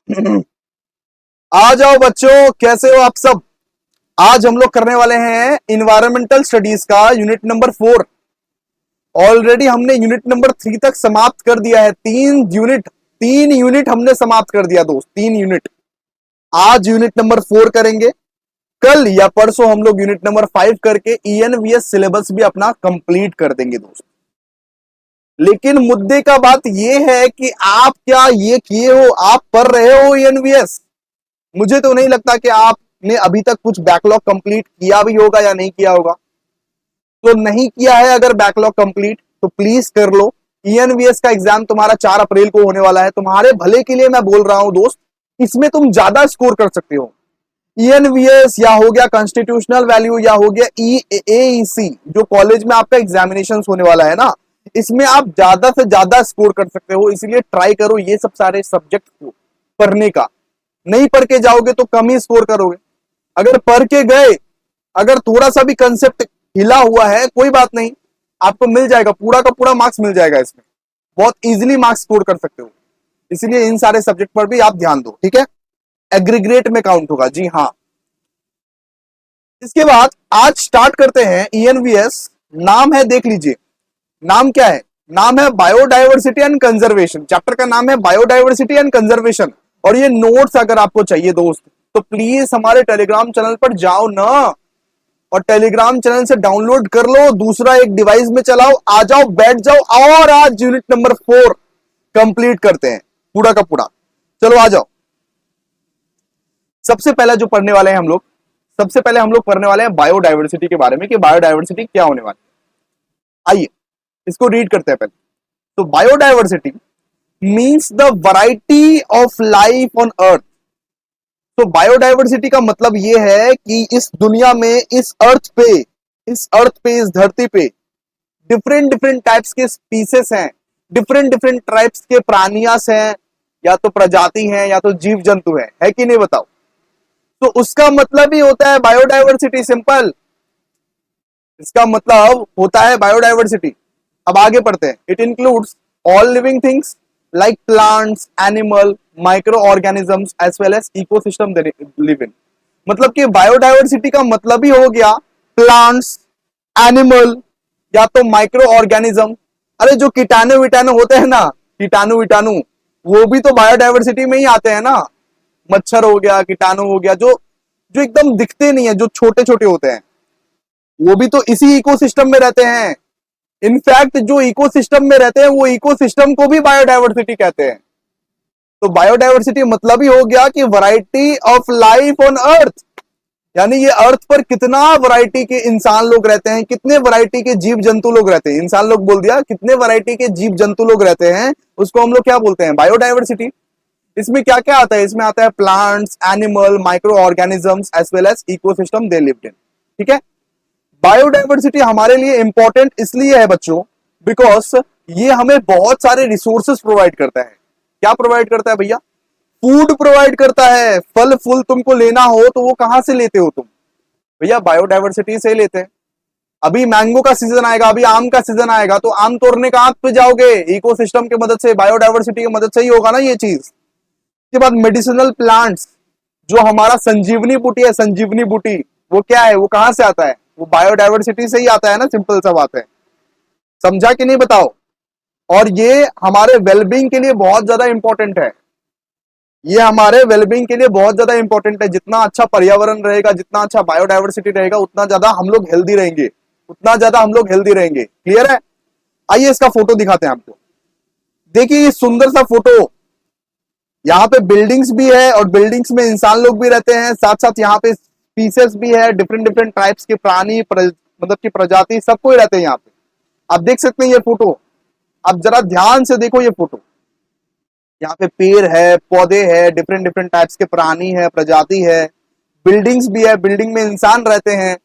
आ जाओ बच्चों, कैसे हो आप सब। आज हम लोग करने वाले हैं इन्वायरमेंटल स्टडीज का यूनिट नंबर 4। ऑलरेडी हमने यूनिट नंबर 3 तक समाप्त कर दिया है। 3 यूनिट हमने समाप्त कर दिया दोस्त, 3 यूनिट। आज यूनिट नंबर 4 करेंगे। कल या परसों हम लोग यूनिट नंबर 5 करके ईएनवीएस सिलेबस भी अपना कंप्लीट कर देंगे दोस्त। लेकिन मुद्दे का बात यह है कि आप क्या ये किए हो, आप पढ़ रहे हो ईएनवीएस। मुझे तो नहीं लगता कि आपने अभी तक कुछ बैकलॉग कंप्लीट किया भी होगा या नहीं किया होगा। तो नहीं किया है अगर बैकलॉग कंप्लीट, तो प्लीज कर लो। ईएनवीएस का एग्जाम तुम्हारा 4 अप्रैल को होने वाला है। तुम्हारे भले के लिए मैं बोल रहा हूं दोस्त, इसमें तुम ज्यादा स्कोर कर सकते हो। ईएनवीएस या हो गया कॉन्स्टिट्यूशनल वैल्यू या हो गया एईसी, जो कॉलेज में आपका एग्जामिनेशन होने वाला है ना, इसमें आप ज्यादा से ज्यादा स्कोर कर सकते हो। इसलिए ट्राई करो ये सब सारे सब्जेक्ट को पढ़ने का। नहीं पढ़ के जाओगे तो कम ही स्कोर करोगे। अगर पढ़ के गए, अगर थोड़ा सा भी कंसेप्ट हिला हुआ है, कोई बात नहीं, आपको मिल जाएगा, पूरा का पूरा मार्क्स मिल जाएगा। इसमें बहुत इजीली मार्क्स स्कोर कर सकते हो। इसलिए इन सारे सब्जेक्ट पर भी आप ध्यान दो, ठीक है। एग्रीग्रेट में काउंट होगा, जी हाँ। इसके बाद आज स्टार्ट करते हैं ईएनवीएस। नाम है, देख लीजिए नाम क्या है। नाम है बायोडायवर्सिटी एंड कंजर्वेशन। चैप्टर का नाम है बायोडायवर्सिटी एंड कंजर्वेशन। और ये नोट्स अगर आपको चाहिए दोस्त, तो प्लीज हमारे टेलीग्राम चैनल पर जाओ ना, और टेलीग्राम चैनल से डाउनलोड कर लो, दूसरा एक डिवाइस में चलाओ, आ जाओ, बैठ जाओ, और आज यूनिट नंबर 4 कंप्लीट करते हैं पूरा का पूरा। चलो आ जाओ। सबसे पहले जो पढ़ने वाले हैं हम लोग, सबसे पहले हम लोग पढ़ने वाले हैं बायोडायवर्सिटी के बारे में, कि बायोडायवर्सिटी क्या होने वाली है। आइए इसको रीड करते हैं पहले। तो biodiversity means the variety of life on earth. तो बायोडायवर्सिटी का मतलब यह है कि इस दुनिया में, इस अर्थ पे, इस धरती पे डिफरेंट डिफरेंट टाइप्स के स्पीसेस हैं, डिफरेंट डिफरेंट टाइप्स के प्राणियास हैं, या तो प्रजाति हैं या तो जीव जंतु है कि नहीं बताओ। तो उसका मतलब ही होता है बायोडायवर्सिटी, सिंपल। इसका मतलब होता है बायोडायवर्सिटी। अब आगे पढ़ते हैं। It includes all living things like plants, animal, micro organisms as well as ecosystem they live in. मतलब कि बायोडायवर्सिटी का मतलब ही हो गया प्लांट्स, एनिमल या तो माइक्रो ऑर्गेनिज्म। अरे जो कीटाणु विटाणु होते हैं ना, कीटाणु विटाणु, वो भी तो बायोडायवर्सिटी में ही आते हैं ना। मच्छर हो गया, कीटाणु हो गया, जो जो एकदम दिखते नहीं है, जो छोटे छोटे होते हैं, वो भी तो इसी इकोसिस्टम में रहते हैं। इनफैक्ट जो इकोसिस्टम में रहते हैं, वो इकोसिस्टम को भी बायोडायवर्सिटी कहते हैं। तो बायोडायवर्सिटी मतलब ही हो गया कि variety of life on earth, यानी ये अर्थ पर कितना वैरायटी के इंसान लोग रहते हैं, कितने वैरायटी के जीव जंतु लोग रहते हैं। इंसान लोग बोल दिया, कितने वैरायटी के जीव जंतु लोग रहते हैं, उसको हम लोग क्या बोलते हैं, बायोडायवर्सिटी। इसमें क्या क्या आता है, इसमें आता है plants, animal, micro organisms as well as ecosystem they lived in, ठीक है। बायोडायवर्सिटी हमारे लिए इंपॉर्टेंट इसलिए है बच्चों, बिकॉज ये हमें बहुत सारे रिसोर्सेस प्रोवाइड करता है। क्या प्रोवाइड करता है भैया, फूड प्रोवाइड करता है। फल फूल तुमको लेना हो तो वो कहां से लेते हो तुम, भैया बायोडायवर्सिटी से लेते हैं। अभी मैंगो का सीजन आएगा, अभी आम का सीजन आएगा, तो आम तोड़ने कहां पे जाओगे, इकोसिस्टम की मदद से, बायोडायवर्सिटी की मदद से ही होगा ना ये चीज। उसके बाद मेडिसिनल प्लांट्स, जो हमारा संजीवनी बूटी है, संजीवनी बूटी, वो क्या है, वो कहां से आता है, वो बायोडायवर्सिटी से ही आता है ना, सिंपल सा बात है। समझा कि नहीं बताओ। और ये हमारे वेलबींग के लिए बहुत ज्यादा इंपॉर्टेंट है। ये हमारे वेलबींग के लिए बहुत ज्यादा इंपॉर्टेंट है। जितना अच्छा पर्यावरण रहेगा, जितना अच्छा बायोडायवर्सिटी रहेगा, उतना ज्यादा हम लोग हेल्दी रहेंगे, उतना ज्यादा हम लोग हेल्दी रहेंगे। क्लियर है। आइए इसका फोटो दिखाते हैं आपको। देखिए ये सुंदर सा फोटो, यहाँ पे बिल्डिंग्स भी है और बिल्डिंग्स में इंसान लोग भी रहते हैं, साथ साथ यहाँ पे स्पीसीज भी है, डिफरेंट डिफरेंट टाइप्स के प्राणी, मतलब की प्रजाति, सब कोई रहते हैं यहाँ पे। आप देख सकते हैं ये फोटो, आप जरा ध्यान से देखो ये फोटो। यहाँ पे पेड़ है, पौधे है, डिफरेंट डिफरेंट टाइप्स के प्राणी है, प्रजाति है, बिल्डिंग्स भी है, बिल्डिंग में इंसान रहते हैं।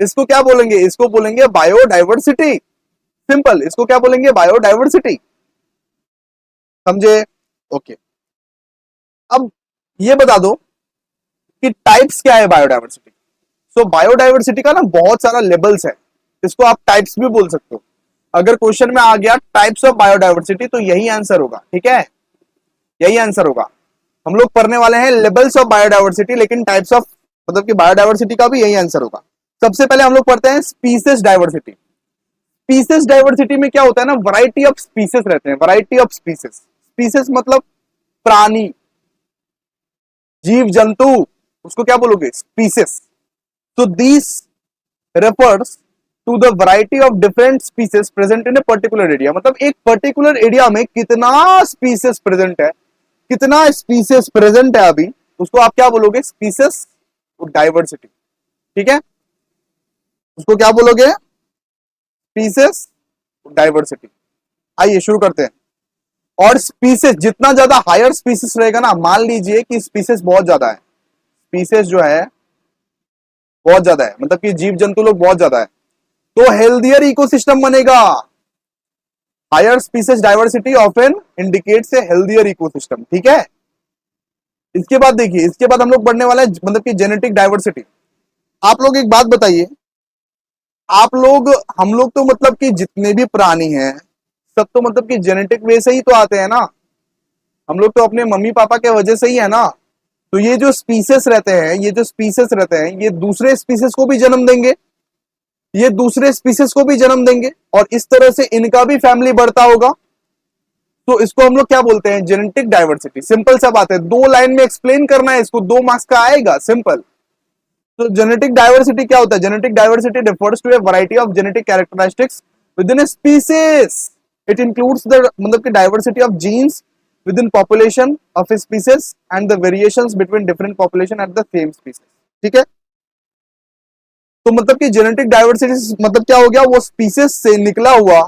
इसको क्या बोलेंगे, इसको बोलेंगे बायोडायवर्सिटी। सिंपल, इसको क्या बोलेंगे, बायोडायवर्सिटी। समझे। ओके। अब ये बता दो कि टाइप्स क्या है बायोडायवर्सिटी। सो बायोडायवर्सिटी का ना बहुत सारा लेवल्स है, इसको आप टाइप्स भी बोल सकते हो। अगर क्वेश्चन में आ गया टाइप्स ऑफ बायोडायवर्सिटी, तो यही आंसर होगा, ठीक है, यही आंसर होगा। हम लोग पढ़ने वाले हैं लेवल्स ऑफ बायोडाइवर्सिटी, लेकिन टाइप्स ऑफ मतलब कि बायोडाइवर्सिटी का भी यही आंसर होगा। सबसे पहले हम लोग पढ़ते हैं स्पीसीज डाइवर्सिटी। स्पीसीज डाइवर्सिटी में क्या होता है ना, वैरायटी ऑफ स्पीसीज रहते हैं, वैरायटी ऑफ स्पीसीज। स्पीसीज मतलब प्राणी, जीव जंतु, उसको क्या बोलोगे, स्पीसीज। तो this refers to the variety of different species present in a particular area. मतलब एक पर्टिकुलर एरिया में कितना स्पीसीज प्रेजेंट है, कितना स्पीसीज प्रेजेंट है अभी, उसको आप क्या बोलोगे, स्पीसीज डाइवर्सिटी। ठीक है, उसको क्या बोलोगे, स्पीसीज डाइवर्सिटी। आइए शुरू करते हैं। और स्पीसीज जितना ज्यादा हायर स्पीसीज रहेगा ना, मान लीजिए कि स्पीसीज बहुत ज्यादा है, स्पीसीज जो है बहुत ज्यादा है, मतलब कि जीव जंतु लोग बहुत ज्यादा है, तो हेल्दियर इकोसिस्टम बनेगा। Higher species diversity often indicates a healthier ecosystem. ठीक है, इसके बाद देखिए, इसके बाद हम लोग पढ़ने वाले हैं मतलब कि जेनेटिक डाइवर्सिटी। आप लोग एक बात बताइए, आप लोग, हम लोग तो मतलब कि जितने भी प्राणी हैं सब तो मतलब कि जेनेटिक वे से ही तो आते हैं ना, हम लोग तो अपने मम्मी पापा के वजह से ही है ना। तो ये जो स्पीसीज रहते हैं, ये जो स्पीसीज रहते हैं, ये दूसरे स्पीसीज को भी जन्म देंगे, ये दूसरे स्पीसीज को भी जन्म देंगे, और इस तरह से इनका भी फैमिली बढ़ता होगा। तो इसको हम लोग क्या बोलते हैं, जेनेटिक डाइवर्सिटी। सिंपल सा बात है, 2 लाइन में एक्सप्लेन करना है इसको, 2 मार्क्स का आएगा, सिंपल। तो जेनेटिक डाइवर्सिटी क्या होता है, genetic diversity refers to a variety of genetic characteristics within a species. It includes the मतलब कि diversity of genes within population of a species and the variations between different population at the same species। ठीक है, तो मतलब कि genetic diversity मतलब क्या हो गया, वो स्पीसीज से निकला हुआ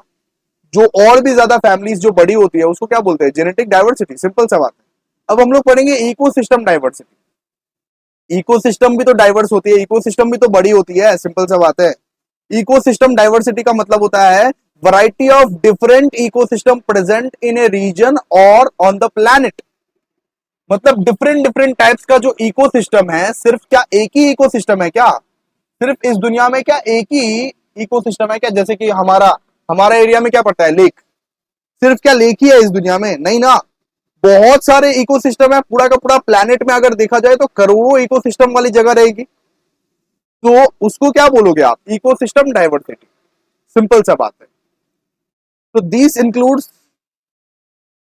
जो और भी ज्यादा फैमिलीज जो बड़ी होती है उसको क्या बोलते हैं, जेनेटिक डाइवर्सिटी। सिंपल सा बात है। अब हम लोग पढ़ेंगे इकोसिस्टम डाइवर्सिटी। इकोसिस्टम भी तो डाइवर्स होती है, इकोसिस्टम भी तो बड़ी होती है, सिंपल सा बात है। इकोसिस्टम डाइवर्सिटी का मतलब होता है variety of different ecosystem present in a region और ऑन द प्लैनेट। मतलब डिफरेंट डिफरेंट टाइप्स का जो इकोसिस्टम है, सिर्फ क्या एक ही इकोसिस्टम है क्या, सिर्फ इस दुनिया में क्या एक ही इकोसिस्टम है क्या, जैसे कि हमारा हमारा एरिया में क्या पड़ता है, लेक, सिर्फ क्या लेक ही है इस दुनिया में, नहीं ना, बहुत सारे इकोसिस्टम है। पूरा का पूरा प्लैनेट में अगर देखा जाए तो करोड़ों इकोसिस्टम वाली जगह रहेगी, तो उसको क्या बोलोगे आप, इकोसिस्टम डाइवर्सिटी। सिंपल सा बात है। तो दिस इंक्लूड्स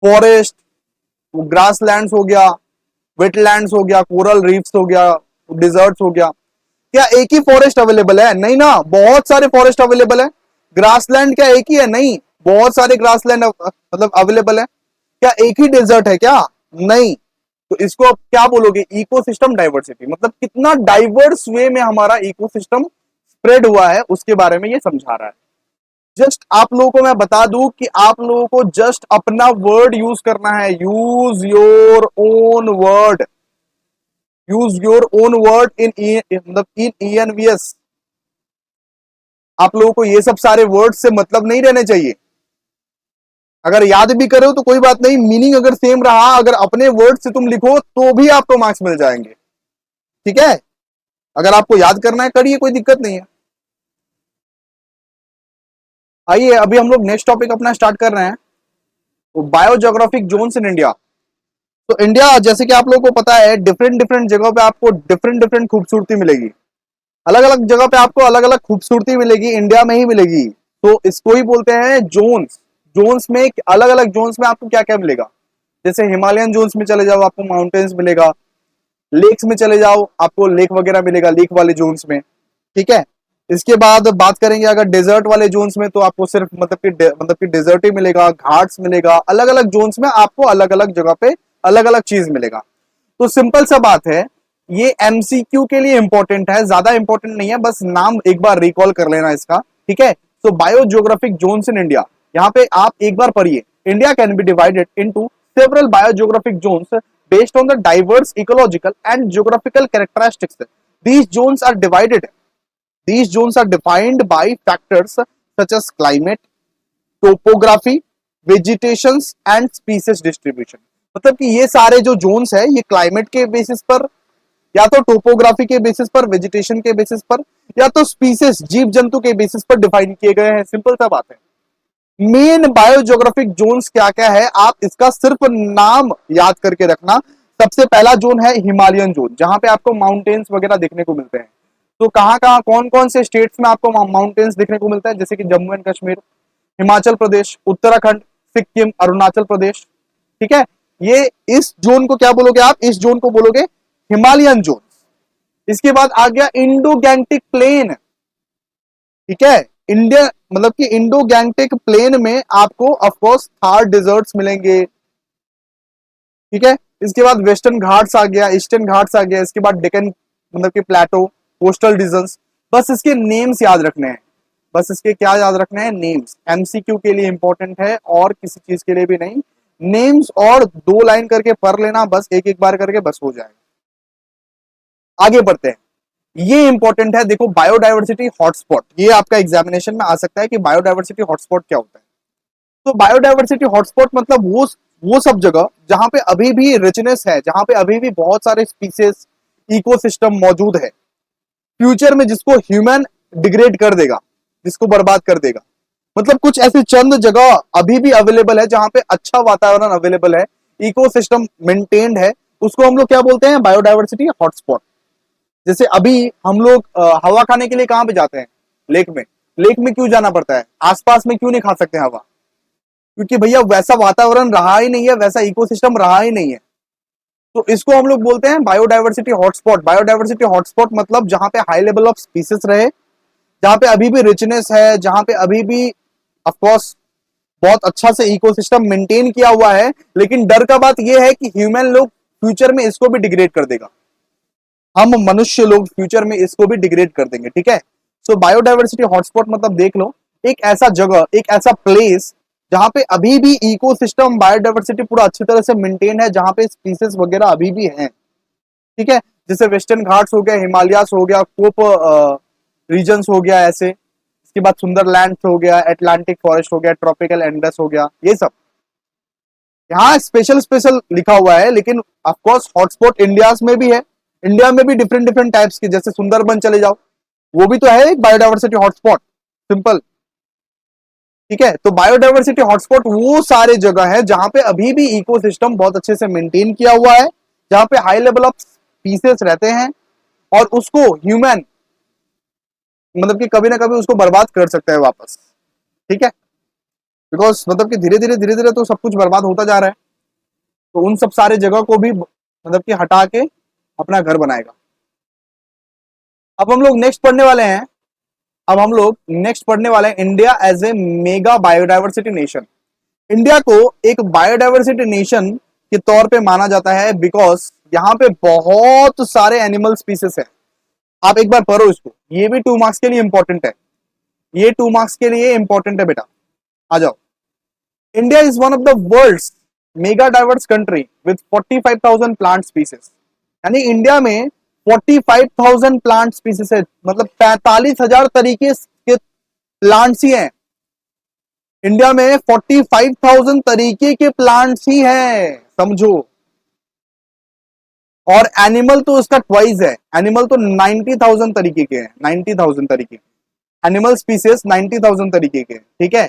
फॉरेस्ट, ग्रासलैंड्स हो गया, वेटलैंड्स हो गया, कोरल रीफ्स हो गया, डिजर्ट्स हो गया। क्या एक ही फॉरेस्ट अवेलेबल है, नहीं ना, बहुत सारे फॉरेस्ट अवेलेबल है। ग्रासलैंड क्या एक ही है, नहीं, बहुत सारे ग्रासलैंड मतलब अवेलेबल है। क्या एक ही डेजर्ट है क्या, नहीं। तो इसको आप क्या बोलोगे, इकोसिस्टम डाइवर्सिटी। मतलब कितना डाइवर्स वे में हमारा इकोसिस्टम स्प्रेड हुआ है उसके बारे में ये समझा रहा है। जस्ट आप लोगों को मैं बता दूं कि आप लोगों को जस्ट अपना वर्ड यूज करना है, use your own word, use your own word in मतलब इन ENVS। आप लोगों को ये सब सारे वर्ड से मतलब नहीं रहने चाहिए। अगर याद भी करो तो कोई बात नहीं, मीनिंग अगर सेम रहा, अगर अपने वर्ड से तुम लिखो तो भी आपको मार्क्स मिल जाएंगे। ठीक है, अगर आपको याद करना है करिए, कोई दिक्कत नहीं है। आइए अभी हम लोग नेक्स्ट टॉपिक अपना स्टार्ट कर रहे हैं, तो बायोजियोग्राफिक जोन्स इन इंडिया। तो इंडिया, जैसे कि आप लोगों को पता है, डिफरेंट डिफरेंट जगहों पे आपको डिफरेंट डिफरेंट खूबसूरती मिलेगी, अलग अलग जगह पे आपको अलग अलग खूबसूरती मिलेगी, इंडिया में ही मिलेगी। तो इसको ही बोलते हैं जोन्स। जोन्स में अलग अलग जोन्स में आपको क्या क्या मिलेगा, जैसे हिमालयन जोन्स में चले जाओ आपको माउंटेन्स मिलेगा, लेक्स में चले जाओ आपको लेक वगैरह मिलेगा, लेक वाले जोन्स में। ठीक है, इसके बाद बात करेंगे अगर डेजर्ट वाले जोन्स में, तो आपको सिर्फ मतलब कि डेजर्ट ही मिलेगा, घाट्स मिलेगा। अलग अलग जोन्स में आपको अलग अलग जगह पे अलग अलग चीज मिलेगा। तो सिंपल सा बात है, ये MCQ के लिए इंपॉर्टेंट है, ज्यादा इंपॉर्टेंट नहीं है, बस नाम एक बार रिकॉल कर लेना इसका। ठीक है, तो बायोजियोग्राफिक जोन्स इन इंडिया, यहाँ पे आप एक बार पढ़िए, India can be divided into several biogeographic zones based on the diverse ecological and geographical characteristics. These zones are divided. These zones are defined by factors such as climate, topography, vegetation and species distribution. मतलब कि ये सारे जो Jones है, ये climate के basis पर, या तो टोपोग्राफी के बेसिस पर, वेजिटेशन के बेसिस पर, या तो स्पीसीज जीव जंतु के बेसिस पर डिफाइन किए गए हैं। सिंपल सा बात है। मेन बायोजियोग्राफिक जोन्स क्या क्या है, आप इसका सिर्फ नाम याद करके रखना, सबसे पहला जोन है हिमालयन जोन, जहां पे आपको माउंटेन्स वगैरह देखने को मिलते हैं। तो कहाँ कहाँ कौन कौन से स्टेट्स में आपको माउंटेन्स देखने को मिलता है, जैसे कि जम्मू एंड कश्मीर, हिमाचल प्रदेश, उत्तराखंड, सिक्किम, अरुणाचल प्रदेश। ठीक है, ये इस जोन को क्या बोलोगे आप, इस जोन को बोलोगे हिमालयन जोन। इसके बाद आ गया इंडो गैंगटिक प्लेन। ठीक है, इंडिया मतलब कि इंडो गैंगटिक प्लेन में आपको ऑफकोर्स थार डिजर्ट्स मिलेंगे। ठीक है, इसके बाद वेस्टर्न घाट्स आ गया, ईस्टर्न घाट्स आ गया, इसके बाद डेक्कन मतलब कि प्लेटो, कोस्टल रीजन्स। बस इसके नेम्स याद रखने हैं, बस इसके क्या याद रखने हैं, नेम्स। एमसीक्यू के लिए इंपॉर्टेंट है और किसी चीज के लिए भी नहीं। नेम्स और 2 लाइन करके पढ़ लेना, बस एक एक बार करके बस हो जाएगा। आगे बढ़ते हैं, ये इंपॉर्टेंट है, देखो बायोडायवर्सिटी हॉटस्पॉट, ये आपका एग्जामिनेशन में आ सकता है कि बायोडायवर्सिटी हॉटस्पॉट क्या होता है। तो बायोडायवर्सिटी हॉटस्पॉट मतलब वो सब जगह जहां पे अभी भी रिचनेस है, जहां पे अभी भी बहुत सारे स्पीसीज, इकोसिस्टम मौजूद है। फ्यूचर में जिसको ह्यूमन डिग्रेड कर देगा, जिसको बर्बाद कर देगा, मतलब कुछ ऐसी चंद जगह अभी भी अवेलेबल है जहां पे अच्छा वातावरण अवेलेबल है, इकोसिस्टम मेंटेन्ड है, उसको हम लोग क्या बोलते हैं, बायोडायवर्सिटी हॉटस्पॉट। जैसे अभी हम लोग हवा खाने के लिए कहां पे जाते हैं, लेक में। लेक में क्यों जाना पड़ता है, आसपास में क्यों नहीं खा सकते हवा, क्योंकि भैया वैसा वातावरण रहा ही नहीं है, वैसा इकोसिस्टम रहा ही नहीं है। तो इसको हम लोग बोलते हैं बायोडायवर्सिटी हॉटस्पॉट। बायोडायवर्सिटी हॉटस्पॉट मतलब जहां पे हाई लेवल ऑफ स्पीसीज रहे, जहां पे अभी भी रिचनेस है, जहां पे अभी भी ऑफ कोर्स बहुत अच्छा से इकोसिस्टम मेंटेन किया हुआ है, लेकिन डर का बात यह है कि ह्यूमन लोग फ्यूचर में इसको भी डिग्रेड कर देगा, हम मनुष्य लोग फ्यूचर में इसको भी डिग्रेड कर देंगे। ठीक है, सो बायोडायवर्सिटी हॉटस्पॉट मतलब देख लो एक ऐसा जगह, एक ऐसा प्लेस जहां पे अभी भी इकोसिस्टम बायोडायवर्सिटी पूरा अच्छी तरह से मेंटेन है, जहां पे स्पीसीज वगैरह अभी भी हैं। ठीक है, जैसे वेस्टर्न घाट्स हो गया, हिमालयास हो गया, कोप रीजन्स हो गया ऐसे, इसके बाद सुंदरलैंड हो गया, एटलांटिक फॉरेस्ट हो गया, ट्रॉपिकल एंडस हो गया, ये सब यहाँ स्पेशल स्पेशल लिखा हुआ है। लेकिन ऑफकोर्स हॉटस्पॉट इंडिया में भी है, इंडिया में भी डिफरेंट डिफरेंट टाइप्स के, जैसे सुंदरबन चले जाओ, वो भी तो है एक बायोडायवर्सिटी हॉटस्पॉट, सिंपल। ठीक है, तो बायोडायवर्सिटी हॉटस्पॉट वो सारे जगह है जहां पे अभी भी इकोसिस्टम बहुत अच्छे से मेंटेन किया हुआ है, जहां पे हाई लेवल ऑफ स्पीसीज रहते हैं, और उसको ह्यूमन मतलब कि कभी ना कभी उसको बर्बाद कर सकता है वापस। ठीक है, बिकॉज मतलब कि धीरे धीरे तो सब कुछ बर्बाद होता जा रहा है, तो उन सब सारे जगह को भी मतलब कि हटा के अपना घर बनाएगा। अब हम लोग नेक्स्ट पढ़ने वाले हैं, India as a mega biodiversity nation. India को एक बायोडायवर्सिटी नेशन के तौर पे माना जाता है बिकॉज यहाँ पे बहुत सारे एनिमल स्पीसीज है। आप एक बार पढ़ो इसको, ये भी 2 मार्क्स के लिए इंपॉर्टेंट है, ये 2 मार्क्स के लिए इंपॉर्टेंट है बेटा। आ जाओ, India is one of the world's mega diverse country with 45,000 plant species. यानी इंडिया में 45,000 प्लांट स्पीसीज है, मतलब 45,000 तरीके के प्लांट्स ही हैं। इंडिया में 45,000 तरीके के प्लांट्स ही हैं, समझो। और एनिमल तो उसका ट्वाइस है, एनिमल तो 90,000 तरीके के हैं, 90,000 तरीके एनिमल स्पीसीज 90,000 तरीके के। ठीक है,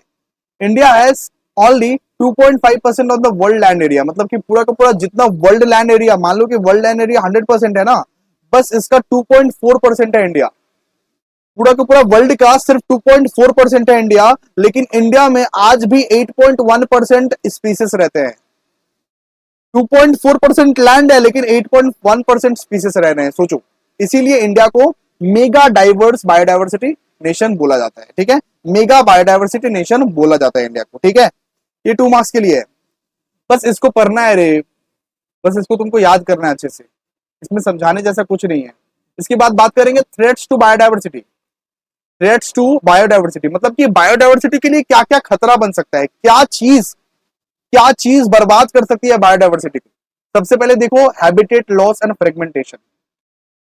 India has only 2.5% of the world land area, मतलब कि पूरा का पूरा जितना वर्ल्ड लैंड एरिया, मान लो कि वर्ल्ड लैंड एरिया 100% है ना, बस इसका 2.4% है इंडिया। पूरा का पूरा वर्ल्ड का सिर्फ 2.4% है इंडिया, लेकिन इंडिया में आज भी 8.1% स्पीसीज रहते हैं। 2.4% लैंड है लेकिन 8.1% स्पीसीज रह रहे हैं, सोचो। इसीलिए इंडिया को मेगा डाइवर्स बायोडाइवर्सिटी नेशन बोला जाता है। ठीक है, मेगा बायोडाइवर्सिटी नेशन बोला जाता है इंडिया को। ठीक है, ये 2 मार्क्स के लिए है, बस इसको पढ़ना है रे, बस इसको तुमको याद करना है अच्छे से, इसमें समझाने जैसा कुछ नहीं है। इसके बाद बात करेंगे threats to biodiversity. Threats to biodiversity मतलब कि बायोडाइवर्सिटी के लिए क्या क्या खतरा बन सकता है, क्या चीज बर्बाद कर सकती है बायोडाइवर्सिटी को। सबसे पहले देखो, हैबिटेट लॉस एंड फ्रेगमेंटेशन।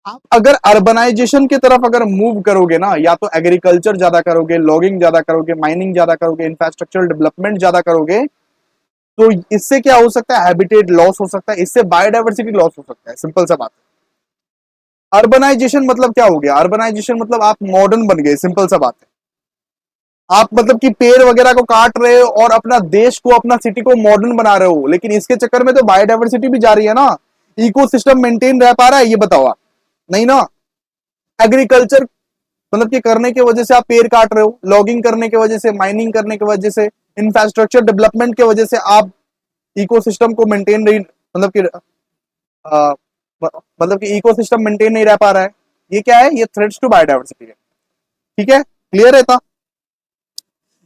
आप अगर अर्बनाइजेशन की तरफ अगर मूव करोगे ना, या तो एग्रीकल्चर ज्यादा करोगे, लॉगिंग ज्यादा करोगे, माइनिंग ज्यादा करोगे, इंफ्रास्ट्रक्चरल डेवलपमेंट ज्यादा करोगे, तो इससे क्या हो सकता है, हैबिटेट लॉस हो सकता है, इससे बायोडाइवर्सिटी लॉस हो सकता है, सिंपल सा बात है। अर्बनाइजेशन मतलब क्या हो गया, अर्बनाइजेशन मतलब आप मॉडर्न बन गए, सिंपल सा बात है। आप मतलब कि पेड़ वगैरह को काट रहे हो और अपना देश को, अपना सिटी को मॉडर्न बना रहे हो, लेकिन इसके चक्कर में तो बायोडाइवर्सिटी भी जा रही है ना। इकोसिस्टम मेंटेन रह पा रहा है, ये बताओ आप, नहीं ना। एग्रीकल्चर मतलब कि करने की वजह से आप पेड़ काट रहे हो, लॉगिंग करने की वजह से, माइनिंग करने की वजह से, इंफ्रास्ट्रक्चर डेवलपमेंट की वजह से आप इकोसिस्टम को मेंटेन नहीं, मतलब कि मतलब कि इकोसिस्टम मेंटेन नहीं रह पा रहा है। ये क्या है? ये थ्रेट्स टू बायोडाइवर्सिटी है। ठीक है, क्लियर है था।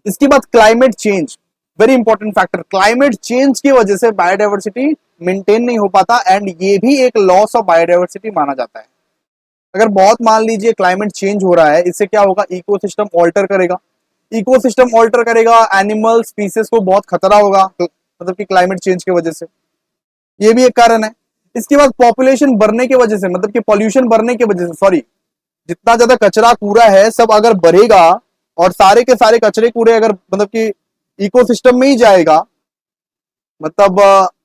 इसके बाद climate change, very important factor. Climate change की वजह से बायोडाइवर्सिटी मेंटेन नहीं हो पाता एंड ये भी एक लॉस ऑफ बायोडाइवर्सिटी माना जाता है। अगर बहुत मान लीजिए क्लाइमेट चेंज हो रहा है, इससे क्या होगा? इकोसिस्टम ऑल्टर करेगा। इकोसिस्टम ऑल्टर करेगा, एनिमल स्पीसीज को बहुत खतरा होगा, मतलब कि क्लाइमेट चेंज की वजह से, ये भी एक कारण है। इसके बाद पॉपुलेशन बढ़ने की वजह से, मतलब कि पॉल्यूशन बढ़ने की वजह से, सॉरी, जितना ज्यादा कचरा कूड़ा है सब अगर बढ़ेगा और सारे के सारे कचरे कूड़े अगर मतलब कि इकोसिस्टम में ही जाएगा, मतलब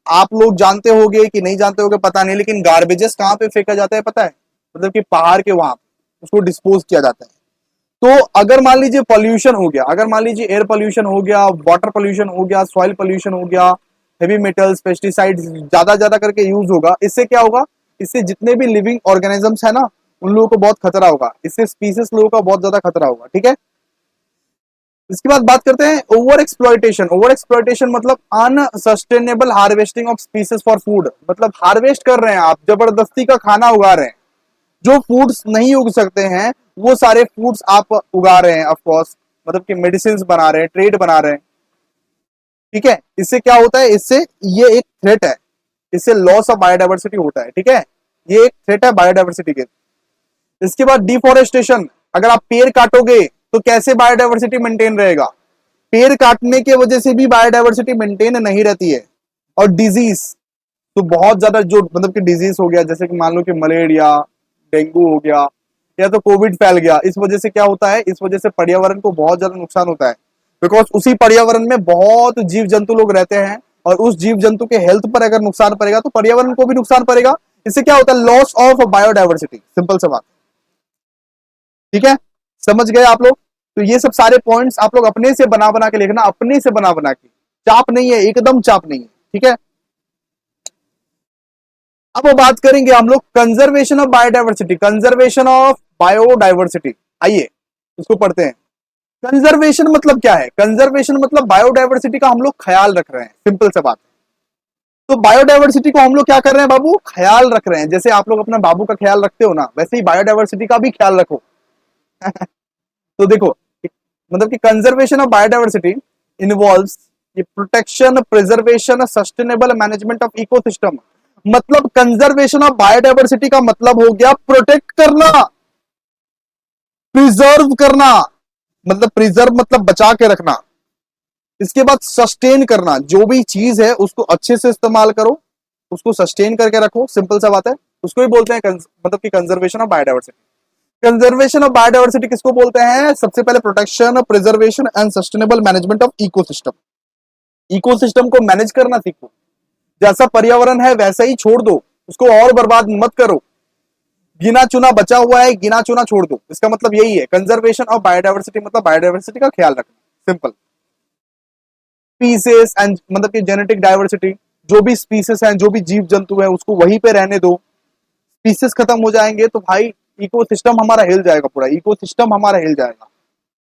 आप लोग जानते होंगे कि नहीं जानते होंगे पता नहीं, लेकिन गार्बेजेस कहाँ पे फेंका जाता है पता है? मतलब कि पहाड़ के वहां उसको डिस्पोज किया जाता है। तो अगर मान लीजिए पॉल्यूशन हो गया, अगर मान लीजिए एयर पॉल्यूशन हो गया, वाटर पॉल्यूशन हो गया, सॉइल पॉल्यूशन हो गया, हेवी मेटल्स, पेस्टिसाइड्स ज्यादा ज्यादा करके यूज होगा, इससे क्या होगा? इससे जितने भी लिविंग ऑर्गेनिजम्स है ना, उन लोगों को बहुत खतरा होगा, इससे स्पीसीज लोगों का बहुत ज्यादा खतरा होगा। ठीक है, इसके बाद बात करते हैं ओवर एक्सप्लॉयटेशन। ओवर एक्सप्लॉयटेशन मतलब unsustainable harvesting of species for food, मतलब हार्वेस्ट कर रहे हैं आप, जबरदस्ती का खाना उगा रहे हैं। जो फूड्स नहीं उग सकते हैं वो सारे फूड्स आप उगा रहे हैं, ऑफ कोर्स, मतलब कि मेडिसिन बना रहे हैं, ट्रेड बना रहे हैं। ठीक है, इससे क्या होता है? इससे ये एक थ्रेट है, इससे लॉस ऑफ बायोडाइवर्सिटी होता है। ठीक है, ये एक थ्रेट है बायोडाइवर्सिटी के। इसके बाद डिफोरेस्टेशन, अगर आप पेड़ काटोगे तो कैसे बायोडाइवर्सिटी मेंटेन रहेगा? पेड़ काटने की वजह से भी बायोडाइवर्सिटी मेंटेन नहीं रहती है। और डिजीज तो बहुत ज्यादा, जो मतलब कि डिजीज हो गया, जैसे कि मान लो कि मलेरिया, डेंगू हो गया, या तो कोविड फैल गया, इस वजह से क्या होता है? इस वजह से पर्यावरण को बहुत ज्यादा नुकसान होता है, बिकॉज उसी पर्यावरण में बहुत जीव जंतु लोग रहते हैं, और उस जीव जंतु के हेल्थ पर अगर नुकसान पड़ेगा तो पर्यावरण को भी नुकसान पड़ेगा। इससे क्या होता है? लॉस ऑफ बायोडाइवर्सिटी, सिंपल सा बात। ठीक है, समझ गए आप लोग? तो ये सब सारे पॉइंट्स आप लोग अपने से बना बना के लिखना, अपने से बना बना के, चाप नहीं है, एकदम चाप नहीं है। ठीक है, अब बात करेंगे हम लोग conservation of biodiversity. Conservation of biodiversity, आइए इसको पढ़ते हैं। कंजर्वेशन मतलब क्या है? कंजर्वेशन मतलब बायोडाइवर्सिटी का हम लोग ख्याल रख रहे हैं, सिंपल सा बात। तो बायोडाइवर्सिटी को हम लोग क्या कर रहे हैं बाबू? ख्याल रख रहे हैं। जैसे आप लोग अपना बाबू का ख्याल रखते हो ना, वैसे ही बायोडाइवर्सिटी का भी ख्याल रखो। तो देखो, मतलब कि कंजर्वेशन ऑफ बायोडाइवर्सिटी इन्वॉल्व्स ये protection, preservation, sustainable management of ecosystem. मतलब कंजर्वेशन ऑफ बायोडाइवर्सिटी का मतलब हो गया प्रोटेक्ट करना, प्रिजर्व करना, मतलब प्रिजर्व मतलब बचा के रखना। इसके बाद सस्टेन करना, जो भी चीज है उसको अच्छे से इस्तेमाल करो, उसको सस्टेन करके रखो, सिंपल सा बात है। उसको ही बोलते हैं मतलब कि conservation of biodiversity. Conservation of biodiversity किसको बोलते हैं? सबसे पहले protection, preservation and sustainable management of ecosystem. Ecosystem को मैनेज करना सीखो, जैसा पर्यावरण है वैसा ही छोड़ दो, उसको और बर्बाद मत करो। गिना चुना बचा हुआ है, गिना चुना छोड़ दो, इसका मतलब यही है कंजर्वेशन ऑफ बायोडाइवर्सिटी, मतलब बायोडाइवर्सिटी का ख्याल रखना, सिंपल। स्पीसीज एंड मतलब कि जेनेटिक डाइवर्सिटी, जो भी स्पीसीज हैं, जो भी जीव जंतु है, उसको वहीं पे रहने दो। स्पीसीज खत्म हो जाएंगे तो भाई इकोसिस्टम हमारा हिल जाएगा, पूरा इकोसिस्टम हमारा हिल जाएगा।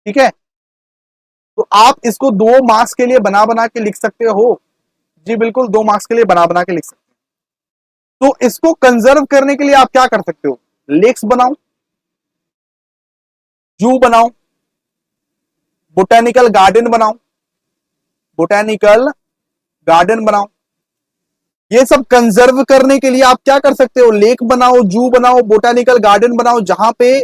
ठीक है, तो आप इसको 2 मार्क्स के लिए बना बना के लिख सकते हो। जी बिल्कुल, 2 मार्क्स के लिए बना बना के लिख सकते हो। तो इसको कंजर्व करने के लिए आप क्या कर सकते हो? लेक्स बनाओ, जू बनाओ, बोटेनिकल गार्डन बनाओ, बोटेनिकल गार्डन बनाओ। ये सब कंजर्व करने के लिए आप क्या कर सकते हो? लेक बनाओ, जू बनाओ, बोटेनिकल गार्डन बनाओ, जहां पे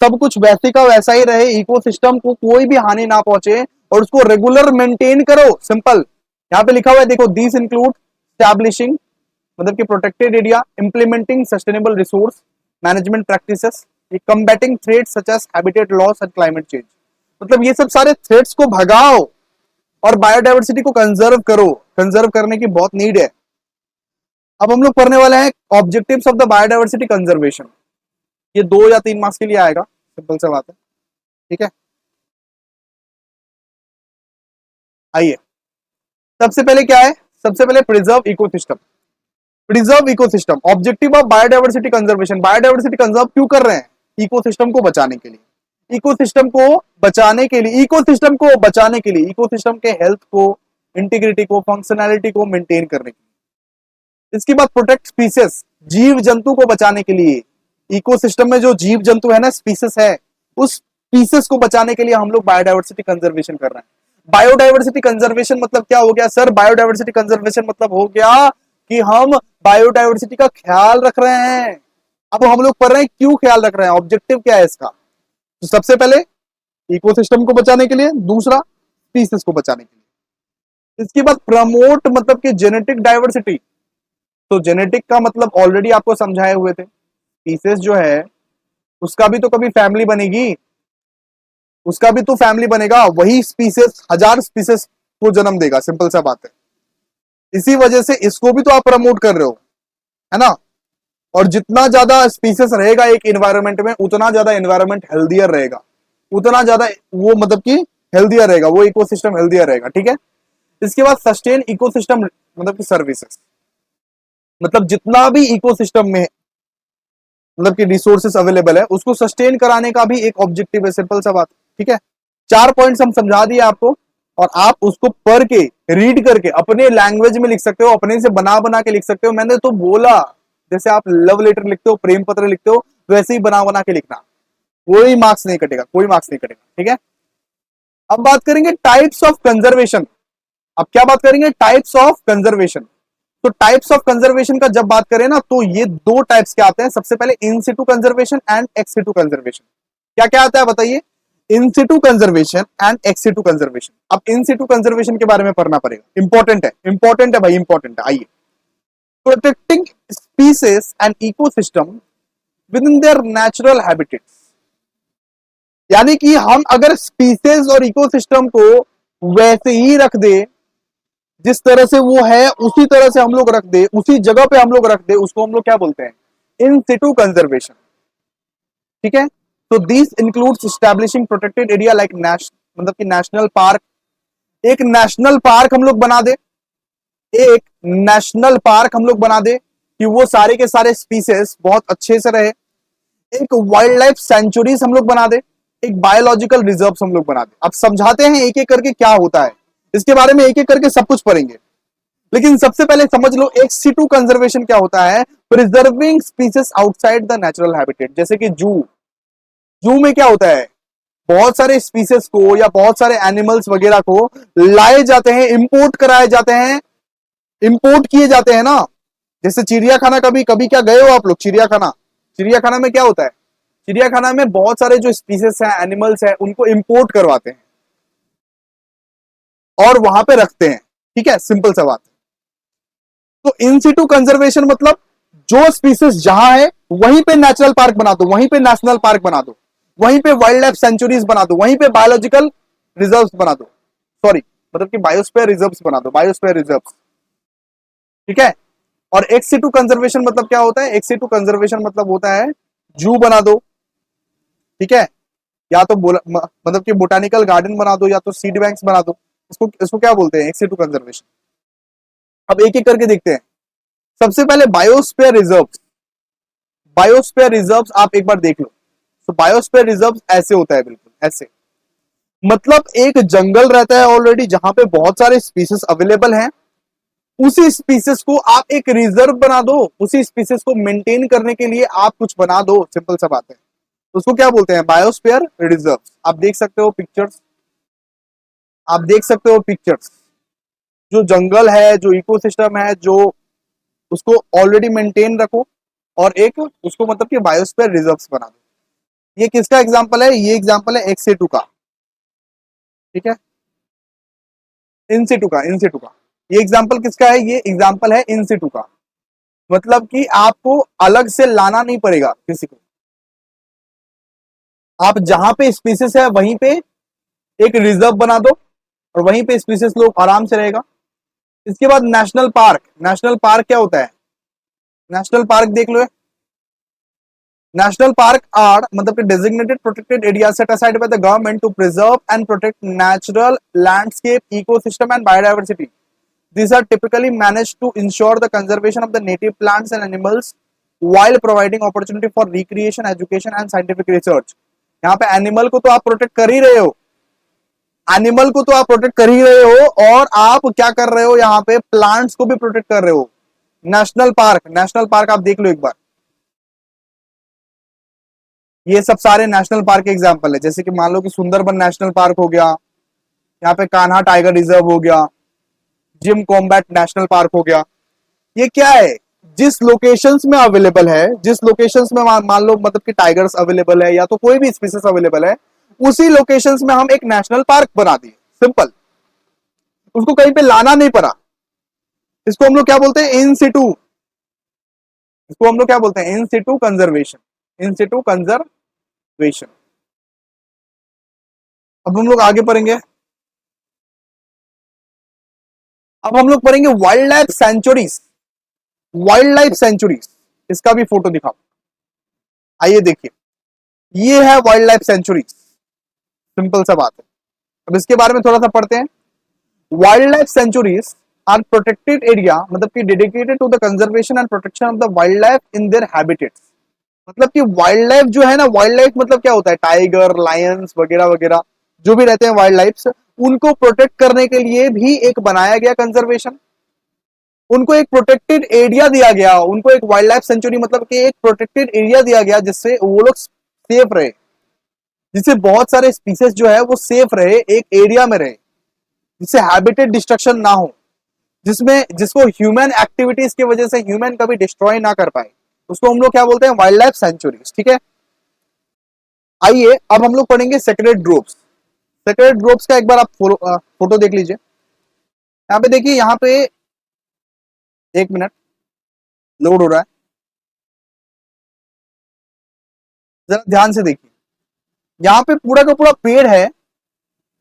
सब कुछ वैसे का वैसा ही रहे, इकोसिस्टम को कोई भी हानि ना पहुंचे, और उसको रेगुलर मेंटेन करो, सिंपल। यहां पे लिखा हुआ है देखो, दिस इंक्लूड स्टैब्लिशिंग मतलब कि protected area, implementing sustainable resource management practices, combating threats such as habitat loss and climate change. मतलब ये सब सारे थ्रेट्स को भगाओ और बायोडाइवर्सिटी को कंजर्व करो। कंजर्व करने की बहुत नीड है। अब हम लोग पढ़ने वाले हैं objectives of the biodiversity conservation. ये 2 या 3 मार्क्स के लिए आएगा, सिंपल सा बात है। ठीक है, आइए सबसे पहले क्या है? सबसे पहले preserve ecosystem. Preserve ecosystem, objective of biodiversity conservation, biodiversity conserve क्यों कर रहे हैं? इकोसिस्टम को बचाने के लिए, इकोसिस्टम को बचाने के लिए, इकोसिस्टम को बचाने के लिए, इकोसिस्टम के हेल्थ को, इंटीग्रिटी को, फंक्शनैलिटी को मेंटेन करने के लिए। इसके बाद प्रोटेक्ट स्पीसीज, जीव जंतु को बचाने के लिए, इकोसिस्टम में जो जीव जंतु है ना, स्पीसीज है, उस स्पीसीज को बचाने के लिए हम लोग बायोडायवर्सिटी कंजर्वेशन कर रहे हैं। बायोडायवर्सिटी कंजर्वेशन मतलब क्या हो गया सर? बायोडायवर्सिटी कंजर्वेशन मतलब हो गया कि हम बायोडायवर्सिटी का ख्याल रख रहे हैं। अब हम लोग पढ़ रहे हैं क्यों ख्याल रख रहे हैं, ऑब्जेक्टिव क्या है इसका। तो सबसे पहले इकोसिस्टम को बचाने के लिए, दूसरा स्पीसीज को बचाने के लिए। इसके बाद प्रमोट मतलब कि जेनेटिक डाइवर्सिटी, तो जेनेटिक का मतलब ऑलरेडी आपको समझाए हुए थे। स्पीसीज जो है उसका भी तो कभी फैमिली बनेगी, उसका भी तो फैमिली बनेगा, वही स्पीसीज 1000 स्पीसीज को जन्म देगा, सिंपल सा बात है। इसी वजह से इसको भी तो आप प्रमोट कर रहे हो, है ना। और जितना ज्यादा स्पीसीज रहेगा एक एनवायरनमेंट में, उतना ज्यादा एनवायरनमेंट हेल्दियर रहेगा, उतना ज्यादा वो मतलब कि हेल्दियर रहेगा, वो इकोसिस्टम हेल्दियर रहेगा, ठीक है। इसके बाद सस्टेन इकोसिस्टम मतलब कि सर्विसेज, मतलब जितना भी इकोसिस्टम में मतलब कि रिसोर्सेस अवेलेबल है उसको सस्टेन कराने का भी एक ऑब्जेक्टिव है, सिंपल सा बात, ठीक है। 4 पॉइंट्स हम समझा दिए आपको, और आप उसको पढ़ के रीड करके अपने लैंग्वेज में लिख सकते हो, अपने से बना बना के लिख सकते हो। मैंने तो बोला जैसे आप लव लेटर लिखते हो, प्रेम पत्र लिखते हो, वैसे ही बना बना के लिखना, कोई मार्क्स नहीं कटेगा, कोई मार्क्स नहीं कटेगा, ठीक है। अब बात करेंगे टाइप्स ऑफ कंजर्वेशन। अब क्या बात करेंगे? Types of conservation. तो टाइप्स ऑफ कंजर्वेशन का जब बात करें ना, तो ये 2 टाइप्स के आते हैं। सबसे पहले in situ conservation and ex situ conservation. क्या क्या आता है बताइए? In situ conservation and ex situ conservation. अब इन सिटू कंजर्वेशन के बारे में पढ़ना पड़ेगा, इंपॉर्टेंट है, इंपॉर्टेंट है भाई, इंपॉर्टेंट है। आइए, protecting species and ecosystem with in their natural habitats, यानी कि हम अगर स्पीसीज और इकोसिस्टम को वैसे ही रख दे, जिस तरह से वो है उसी तरह से हम लोग रख दे, उसी जगह पे हम लोग रख दे, उसको हम लोग क्या बोलते हैं? इन सिटू कंजर्वेशन, ठीक है। तो this includes establishing protected area like मतलब कि नेशनल पार्क। एक नेशनल पार्क हम लोग बना दे, एक नेशनल पार्क हम लोग बना दे कि वो सारे के सारे स्पीसीज बहुत अच्छे से रहे। एक वाइल्ड लाइफ सेंचुरीज हम लोग बना दे, एक बायोलॉजिकल रिजर्व हम लोग बना दे। अब समझाते हैं एक एक करके क्या होता है, इसके बारे में एक एक करके सब कुछ पढ़ेंगे, लेकिन सबसे पहले समझ लो एक्स सिटू कंजर्वेशन क्या होता है। Preserving species outside the natural habitat, जैसे कि जू में क्या होता है, बहुत सारे स्पीसीज को या बहुत सारे एनिमल्स वगैरह को लाए जाते हैं, इंपोर्ट कराए जाते हैं, इंपोर्ट किए जाते हैं ना। जैसे चिड़ियाखाना, कभी कभी क्या गए हो आप लोग चिड़ियाखाना? चिड़ियाखाना में क्या होता है? चिड़ियाखाना में बहुत सारे जो स्पीसीज हैं, एनिमल्स हैं, उनको इंपोर्ट करवाते हैं और वहां पे रखते हैं, ठीक है, सिंपल सा बात। तो इन सिटू कंजर्वेशन मतलब जो स्पीसीज जहां है वहीं पे नेचुरल पार्क बना दो, वहीं पे नेशनल पार्क बना दो, वहीं पे वाइल्ड लाइफ सेंचुरीज बना दो, वहीं पे बायोलॉजिकल रिजर्व्स बना दो, सॉरी मतलब कि बायोस्फीयर रिजर्व्स बना दो, बायोस्फीयर रिजर्व्स, ठीक है। और एक्स सिटू कंजर्वेशन मतलब क्या होता है? एक्स सिटू कंजर्वेशन मतलब होता है जू बना दो, ठीक है, या तो मतलब कि बोटानिकल गार्डन बना दो, या तो सीड बैंक्स बना दो। इसको इसको क्या बोलते हैं? X situ conservation. अब एक एक करके देखते हैं। सबसे पहले बायोस्फीयर रिजर्व्स। बायोस्फीयर रिजर्व्स आप एक बार देख लो। तो बायोस्फीयर रिजर्व्स ऐसे होता है, बिल्कुल ऐसे, मतलब एक जंगल रहता है ऑलरेडी जहां पे बहुत सारे स्पीसीज अवेलेबल हैं, उसी स्पीसीज को आप एक रिजर्व बना दो, उसी स्पीसीज को मेंटेन करने के लिए आप कुछ बना दो, सिंपल सा बात है। उसको क्या बोलते हैं? Biosphere reserves. आप देख सकते हो पिक्चर्स, आप देख सकते हो पिक्चर्स, जो जंगल है, जो इकोसिस्टम है, जो उसको ऑलरेडी मेंटेन रखो, और एक उसको मतलब कि बायोस्फीयर रिजर्व्स बना दो। ये किसका एग्जांपल है? ये एग्जांपल है एक्स सिटू का, ठीक है, इन सिटू का, इन सिटू का। ये एग्जांपल किसका है? ये एग्जांपल है इन सिटू का, मतलब कि आपको अलग से लाना नहीं पड़ेगा किसी को, आप जहां पे स्पीसीज है वहीं पे एक रिजर्व बना दो और वहीं पे स्पीसीज लोग आराम से रहेगा। इसके बाद नेशनल पार्क। नेशनल पार्क क्या होता है? नेशनल पार्क देख लो, नेशनल पार्क आर मतलब कि designated protected area set aside by the government to preserve and protect natural landscape, ecosystem and biodiversity. These are typically managed to ensure the conservation of the native plants and animals while providing opportunity for recreation, education and scientific research. यहाँ पे animal को तो आप protect कर ही रहे हो, animal को तो आप प्रोटेक्ट कर ही रहे हो, और आप क्या कर रहे हो, यहाँ पे प्लांट्स को भी प्रोटेक्ट कर रहे हो. नेशनल पार्क आप देख लो एक बार, ये सब सारे नेशनल पार्क के एग्जाम्पल है. जैसे कि मान लो कि सुंदरबन नेशनल पार्क हो गया, यहाँ पे कान्हा टाइगर रिजर्व हो गया, जिम कॉम्बैट नेशनल पार्क हो गया. ये क्या है, जिस लोकेशंस में अवेलेबल है, जिस लोकेशंस में मान लो मतलब कि टाइगर्स अवेलेबल है या तो कोई भी स्पीसीज अवेलेबल है, उसी लोकेशंस में हम एक नेशनल पार्क बना दिए. सिंपल, उसको कहीं पे लाना नहीं पड़ा. इसको हम लोग क्या बोलते हैं, इन सिटू. इसको हम लोग क्या बोलते हैं, इन सिटू कंजर्वेशन. इन सिटू कंजर्वेशन. अब हम लोग आगे पढ़ेंगे. अब हम लोग पढ़ेंगे wild life centuries. Wild life centuries, इसका भी फोटो दिखाओ. आइए देखिए, ये है वाइल्ड लाइफ सेंचुरीज. सिंपल सा बात है. अब इसके बारे में थोड़ा सा पढ़ते हैं. Wild life sanctuaries are protected area, मतलब कि dedicated to the conservation and protection of the wild life in their habitats. मतलब कि वाइल्ड लाइफ जो है ना, वाइल्ड लाइफ मतलब क्या होता है, टाइगर, लायंस वगैरह वगैरह जो भी रहते हैं वाइल्ड लाइफ, उनको प्रोटेक्ट करने के लिए भी एक बनाया गया कंजर्वेशन. उनको एक प्रोटेक्टेड एरिया दिया गया, उनको एक वाइल्ड लाइफ सेंचुरी मतलब कि एक प्रोटेक्टेड एरिया दिया गया जिससे वो लोग सेफ रहे, जिससे बहुत सारे स्पीसीज जो है वो सेफ रहे, एक एरिया में रहे, जिससे हैबिटेट डिस्ट्रक्शन ना हो, जिसको ह्यूमन एक्टिविटीज की वजह से ह्यूमन कभी डिस्ट्रॉय ना कर पाए. उसको हम लोग क्या बोलते हैं, वाइल्ड लाइफ सेंचुरीज. ठीक है. आइए अब हम लोग पढ़ेंगे सेक्रेड ग्रोव्स. सेक्रेड ग्रोव्स का एक बार आप फोटो देख लीजिए. यहाँ पे देखिए, यहाँ पे एक मिनट लोड हो रहा है, जरा ध्यान से देखिए. यहाँ पे पूरा का पूरा पेड़ है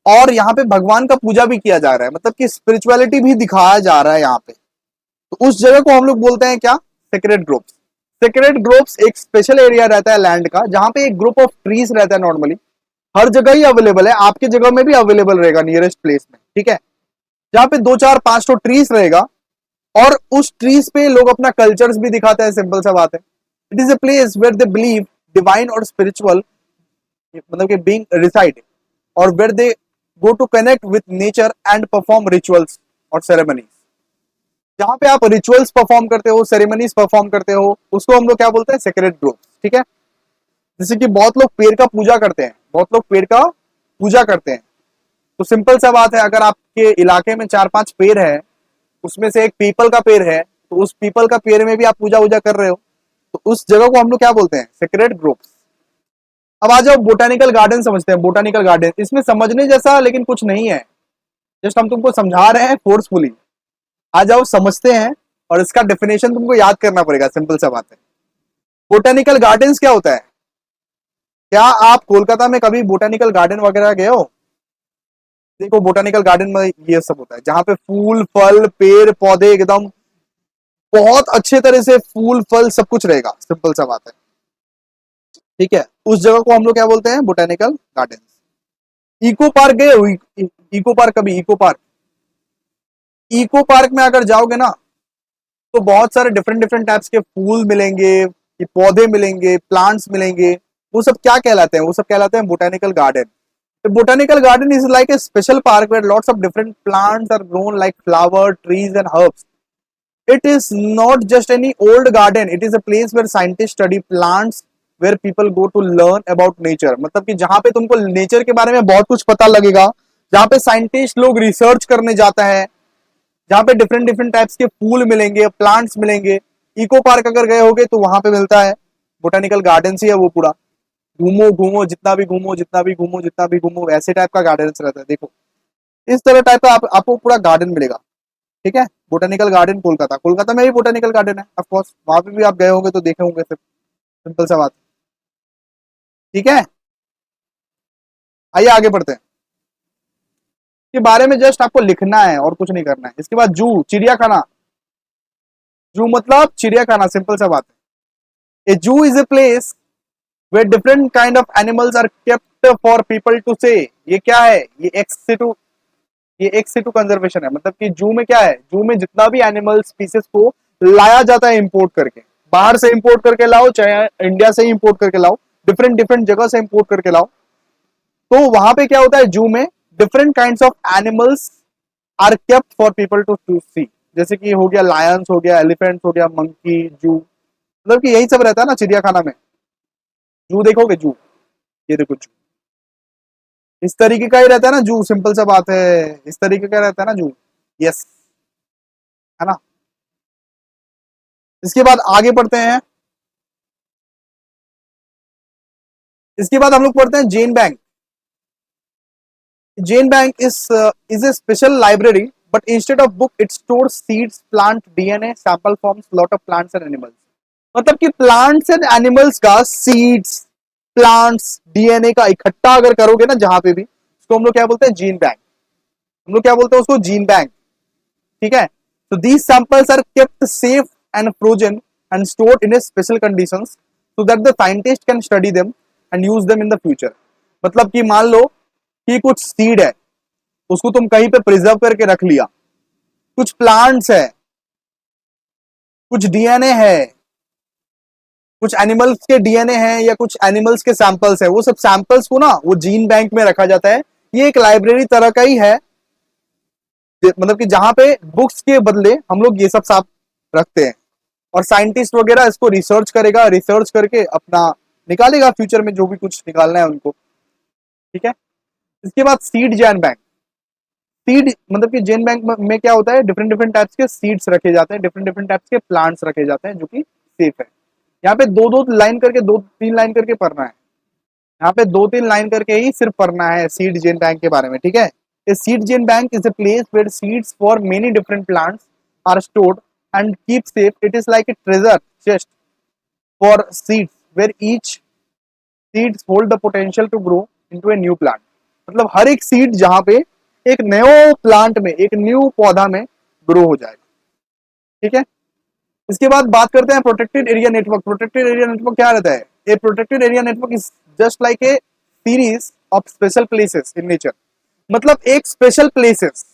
और यहाँ पे भगवान का पूजा भी किया जा रहा है, मतलब कि स्पिरिचुअलिटी भी दिखाया जा रहा है यहाँ पे. तो उस जगह को हम लोग बोलते हैं क्या, सेक्रेड ग्रोव्स. सेक्रेड ग्रोव्स एक स्पेशल एरिया रहता है लैंड का, जहां पे एक ग्रुप ऑफ ट्रीज रहता है. नॉर्मली हर जगह ही अवेलेबल है, आपके जगह में भी अवेलेबल रहेगा नियरेस्ट प्लेस में. ठीक है. जहां पे 2 4 5 तो ट्रीज रहेगा और उस ट्रीज पे लोग अपना कल्चर्स भी दिखाते हैं. सिंपल सा बात है. It is a place where they believe divine और स्पिरिचुअल मतलब कि बीइंग रिसाइड, और where they go to connect with nature and perform rituals और सेरेमनीज. जहां पे आप रिचुअल्स परफॉर्म करते हो, सेरेमनीज परफॉर्म करते हो, उसको हम लोग क्या बोलते हैं, सेक्रेड ग्रोव्स. ठीक है. जैसे कि बहुत लोग पेड़ का पूजा करते हैं, बहुत लोग पेड़ का पूजा करते हैं. तो सिंपल सा बात है, अगर आपके इलाके में 4 5 पेड़ है, उसमें से एक पीपल का पेड़ है, तो उस पीपल का पेड़ में भी आप पूजा वूजा कर रहे हो, तो उस जगह को हम लोग क्या बोलते हैं, सेक्रेड ग्रोव्स. अब आ जाओ बोटानिकल गार्डन समझते हैं. बोटानिकल गार्डन, इसमें समझने जैसा लेकिन कुछ नहीं है, जस्ट हम तुमको समझा रहे हैं फोर्सफुली. आ जाओ समझते हैं, और इसका डेफिनेशन तुमको याद करना पड़ेगा. सिंपल सा बात है. बोटानिकल गार्डन्स क्या होता है, क्या आप कोलकाता में कभी बोटानिकल गार्डन वगैरह गए हो? देखो बोटानिकल गार्डन में ये सब होता है, जहां पे फूल फल पेड़ पौधे एकदम बहुत अच्छे तरह से फूल फल सब कुछ रहेगा. सिंपल सा बात है. ठीक है. उस जगह को हम लोग क्या बोलते हैं, बोटानिकल गार्डन. इको पार्क गए हो? इको पार्क कभी, इको पार्क में अगर जाओगे ना, तो बहुत सारे डिफरेंट डिफरेंट टाइप्स के फूल मिलेंगे, ये पौधे मिलेंगे, प्लांट्स मिलेंगे. वो सब क्या कहलाते हैं, वो सब कहलाते हैं botanical garden. The botanical garden is like a special park where lots of different plants are grown like flower, trees and herbs. It is not just any old garden. It is a place where scientists study plants, where people go to learn about nature. मतलब कि जहाँ पे तुमको nature के बारे में बहुत कुछ पता लगेगा, जहाँ पे साइंटिस्ट लोग रिसर्च करने जाता है, जहाँ पे डिफरेंट डिफरेंट टाइप्स के फूल मिलेंगे, प्लांट्स मिलेंगे. इको पार्क अगर गए होगे तो वहां पे मिलता है. बोटानिकल गार्डन ही है वो पूरा. घूमो घूमो, जितना भी घूमो, जितना भी घूमो, जितना भी घूमो, ऐसे टाइप का गार्डन रहता है. देखो इस तरह टाइप का आपको पूरा गार्डन मिलेगा. ठीक है. बोटानिकल गार्डन कोलकाता, कोलकाता में भी बोटानिकल गार्डन है ऑफ कोर्स, वहां पे भी आप गए होंगे तो देखे होंगे. सिंपल सा बात. ठीक है. आइए आगे बढ़ते हैं. के बारे में जस्ट आपको लिखना है और कुछ नहीं करना है. इसके बाद जू, चिड़ियाखाना. जू मतलब चिड़ियाखाना. सिंपल सा बात है. ए जू is a place where different kind of animals are kept for people to say. ये क्या है, ये एक्स सिटू ये एक सिटू कंजर्वेशन है, मतलब कि जू में क्या है, जू में जितना भी एनिमल स्पीसीज को लाया जाता है इंपोर्ट करके, बाहर से इंपोर्ट करके लाओ चाहे इंडिया से ही इंपोर्ट करके लाओ, डिफरेंट डिफरेंट जगह से इंपोर्ट करके लाओ, तो वहां पे क्या होता है, जू में different kinds of animals are kept for people to see. जैसे कि हो गया लायंस, हो गया एलिफेंट्स, हो गया मंकी, जू, मतलब कि यही सब रहता है ना चिड़ियाखाना में। जू देखोगे, जू, ये देखो जू, इस तरीके का ही रहता है ना जू, सिंपल सा बात है, इस तरीके का रहता है ना जू। यस, है ना। इसके बाद आगे पढ़ते हैं, इसके बाद हम लोग पढ़ते हैं gene bank. Gene bank is a special library, but instead of book it stores seeds, plant DNA, sample forms, lot of plants and animals। मतलब कि प्लांट्स एंड एनिमल्स का सीड्स, प्लांट्स, डीएनए का इकट्ठा अगर करोगे ना जहां पे भी, उसको हम लोग क्या बोलते हैं, जीन बैंक। हम लोग क्या बोलते हैं उसको, जीन बैंक। ठीक है, तो these samples are kept safe and frozen and stored in a special conditions so that the scientist can study them and use them in the future. मतलब कि मान लो कि कुछ सीड है, उसको तुम कहीं पे प्रिजर्व करके रख लिया, कुछ प्लांट्स है, कुछ डीएनए है, कुछ एनिमल्स के डीएनए हैं या कुछ एनिमल्स के सैंपल्स है, वो सब सैंपल्स को ना वो जीन बैंक में रखा जाता है। ये एक लाइब्रेरी तरह का ही है, मतलब कि जहां पे बुक्स के बदले हम लोग ये सब साथ रखते हैं, और साइंटिस्ट वगैरह इसको रिसर्च करेगा, रिसर्च करके अपना निकालेगा फ्यूचर में जो भी कुछ निकालना है उनको। ठीक है, इसके बाद सीड जैन बैंक। सीड मतलब कि जेन बैंक में क्या होता है, डिफरेंट डिफरेंट टाइप्स के सीड्स रखे जाते हैं, डिफरेंट डिफरेंट टाइप्स के प्लांट्स रखे जाते हैं जो कि सेफ है। यहाँ पे दो दो लाइन करके, दो तीन लाइन करके पढ़ना है, यहाँ पे दो तीन लाइन करके ही सिर्फ पढ़ना है सीड जेन बैंक के बारे में। ठीक है, a seed gene bank is a place where seeds for many different plants are stored and keep safe. It is like a treasure chest for seeds where each seeds hold the potential to grow into a new plant। मतलब हर एक seed जहां पे एक नयो plant में, एक new पौधा में ग्रो हो जाएगा। ठीक है, इसके बाद बात करते हैं protected area network. Protected area network क्या रहता है, a protected area network is just like a series of special places in nature. मतलब एक स्पेशल प्लेसेस,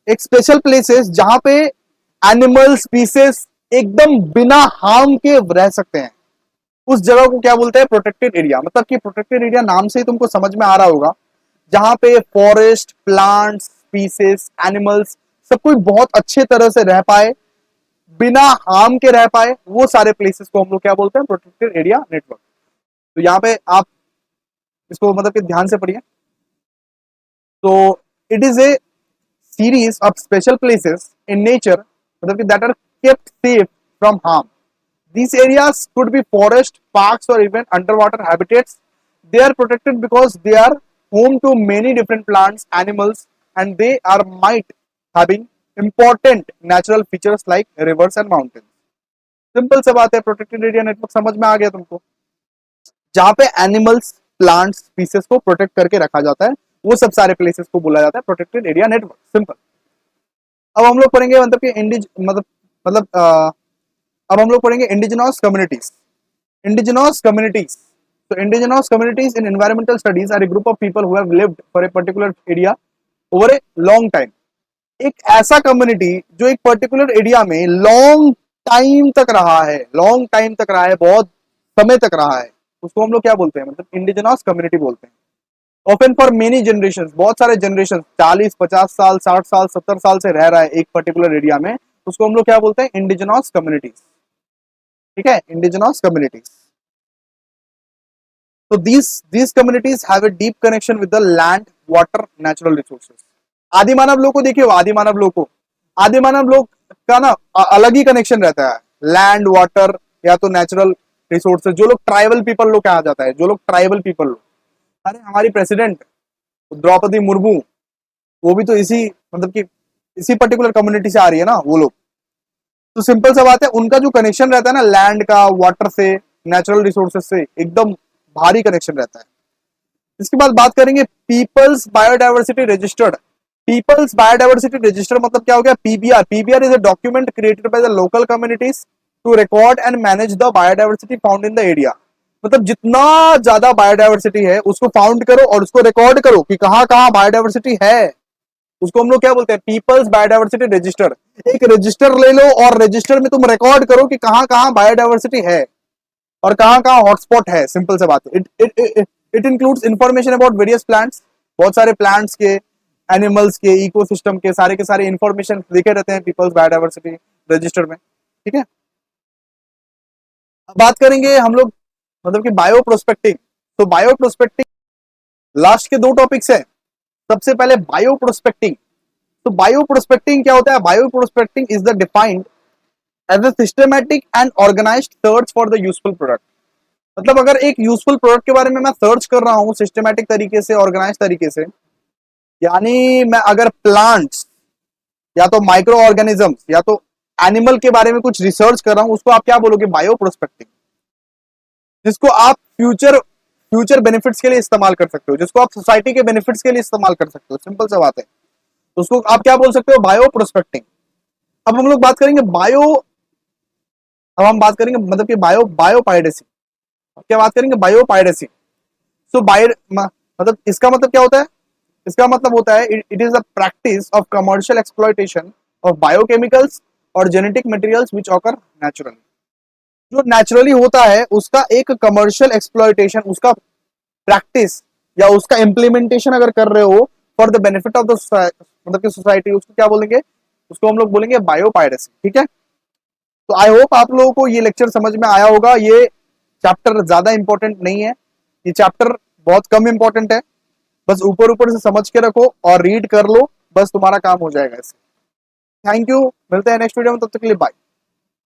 एक स्पेशल प्लेसेस जहां पे एनिमल स्पीसीज एकदम बिना हार्म के रह सकते हैं, उस जगह को क्या बोलते हैं, प्रोटेक्टेड एरिया। मतलब कि प्रोटेक्टेड एरिया नाम से ही तुमको समझ में आ रहा होगा, जहां पे फॉरेस्ट, प्लांट्स, स्पीसीज, एनिमल्स सब कोई बहुत अच्छे तरह से रह पाए, बिना हार्म के रह पाए, वो सारे प्लेसेस को हम लोग क्या बोलते हैं, प्रोटेक्टेड एरिया नेटवर्क। तो यहाँ पे आप इसको मतलब कि ध्यान से पढ़िए। तो it is a series of special places in nature मतलब कि that are kept safe from harm। These areas could be forest, parks or even underwater habitats। They are protected because they are home to many different plants, animals and they are might having important natural features like rivers and mountains। Simple सा बात है, protected area network समझ में आ गया तुमको, जहां पे animals, plants, species को प्रोटेक्ट करके रखा जाता है, वो सब सारे प्लेसेस को बोला जाता है प्रोटेक्टेड एरिया नेटवर्क। सिंपल। अब हम लोग पढ़ेंगे मतलब कि अब हम लोग पढ़ेंगे इंडिजिनस कम्युनिटीज। इंडिजिनस कम्युनिटीज, तो indigenous communities in environmental studies are a group of people who have lived for a particular area over a long time. एक ऐसा कम्युनिटी जो एक पर्टिकुलर एरिया में लॉन्ग टाइम तक रहा है, लॉन्ग टाइम तक रहा है, बहुत समय तक रहा है, उसको हम लोग क्या बोलते हैं, मतलब इंडिजिनस कम्युनिटी बोलते हैं। ओपन फॉर मेनी जनरेशन, बहुत सारे जनरेशन, 40-50 साल, 60 साल, 70 साल से रह रहा है एक पर्टिकुलर एरिया में, उसको हम लोग क्या बोलते हैं, इंडिजिनस कम्युनिटीज। ठीक है, इंडिजिनस कम्युनिटीज। तो these communities have a deep connection with the land, water, natural resources। आदि मानव लोग को देखिए, आदि मानव लोग को, आदि मानव लोग का ना अलग ही कनेक्शन रहता है, लैंड, वाटर या तो नेचुरल रिसोर्सेज। जो लोग ट्राइबल पीपल लोग कहा जाता है, जो लोग ट्राइबल पीपल लोग, अरे हमारी प्रेसिडेंट द्रौपदी मुर्मू, वो भी तो इसी मतलब कि इसी पर्टिकुलर कम्युनिटी से आ रही है ना वो लोग। तो सिंपल सा बात है, उनका जो कनेक्शन रहता है ना लैंड का, वाटर से, नेचुरल रिसोर्सेज से, एकदम भारी कनेक्शन रहता है। इसके बाद बात करेंगे people's biodiversity registered. People's biodiversity register मतलब क्या हो गया, PBR. PBR is a document created by the local communities to record and manage the biodiversity found in the area. मतलब जितना ज्यादा बायोडाइवर्सिटी है उसको फाउंड करो और उसको रिकॉर्ड करो कि कहां कहां बायोडाइवर्सिटी है, उसको हम लोग क्या बोलते हैं, पीपल्स बायोडाइवर्सिटी रजिस्टर। एक रजिस्टर ले लो और रजिस्टर में तुम रिकॉर्ड करो कि कहां कहां बायोडाइवर्सिटी है और कहां कहां हॉटस्पॉट है। सिंपल से बात है। It includes information about various plants, बहुत सारे प्लांट्स के, एनिमल्स के, इकोसिस्टम के सारे इंफॉर्मेशन लिखे रहते हैं पीपल्स बायोडाइवर्सिटी रजिस्टर में। ठीक है, अब बात करेंगे हम लोग मतलब कि बायो प्रोस्पेक्टिंग। तो बायो प्रोस्पेक्टिंग लास्ट के दो टॉपिक्स है। सबसे पहले बायो प्रोस्पेक्टिंग। तो बायो प्रोस्पेक्टिंग क्या होता है? Bioprospecting is the defined as a systematic and organised search for the useful product. मतलब अगर एक यूजफुल प्रोडक्ट के बारे में मैं सर्च कर रहा हूं सिस्टमैटिक तरीके से, ऑर्गेनाइज तरीके से, यानी मैं अगर प्लांट्स या तो माइक्रो ऑर्गेनिजम्स या तो एनिमल के बारे में कुछ रिसर्च कर रहा हूं, उसको आप क्या बोलोगे? Bio prospecting. जिसको आप फ्यूचर बेनिफिट्स के लिए इस्तेमाल कर सकते हो, जिसको आप सोसाइटी के बेनिफिट्स के लिए इस्तेमाल कर सकते हो। सिंपल सा बात है। तो उसको आप क्या बोल सकते हो? Bio prospecting. अब हम लोग बात करेंगे अब हम बात करेंगे मतलब कि बायोपाइरेसी। क्या बात करेंगे? बायोपाइरेसी। सो बायो मतलब इसका मतलब क्या होता है? इसका मतलब होता है it is a practice of commercial exploitation of biochemicals और genetic materials which occur naturally. जो नेचुरली होता है उसका एक कमर्शियल एक्सप्लॉयटेशन, उसका प्रैक्टिस या उसका इम्प्लीमेंटेशन अगर कर रहे हो for the benefit of the मतलब कि सोसाइटी, उसको क्या बोलेंगे? उसको हम लोग बोलेंगे बायोपाइरेसी। ठीक है, तो आई होप आप लोगों को ये लेक्चर समझ में आया होगा। ये चैप्टर ज्यादा इंपॉर्टेंट नहीं है, ये चैप्टर बहुत कम इंपॉर्टेंट है। बस ऊपर ऊपर से समझ के रखो और रीड कर लो, बस तुम्हारा काम हो जाएगा इससे। थैंक यू, मिलते हैं नेक्स्ट वीडियो में, तब तक के लिए बाय।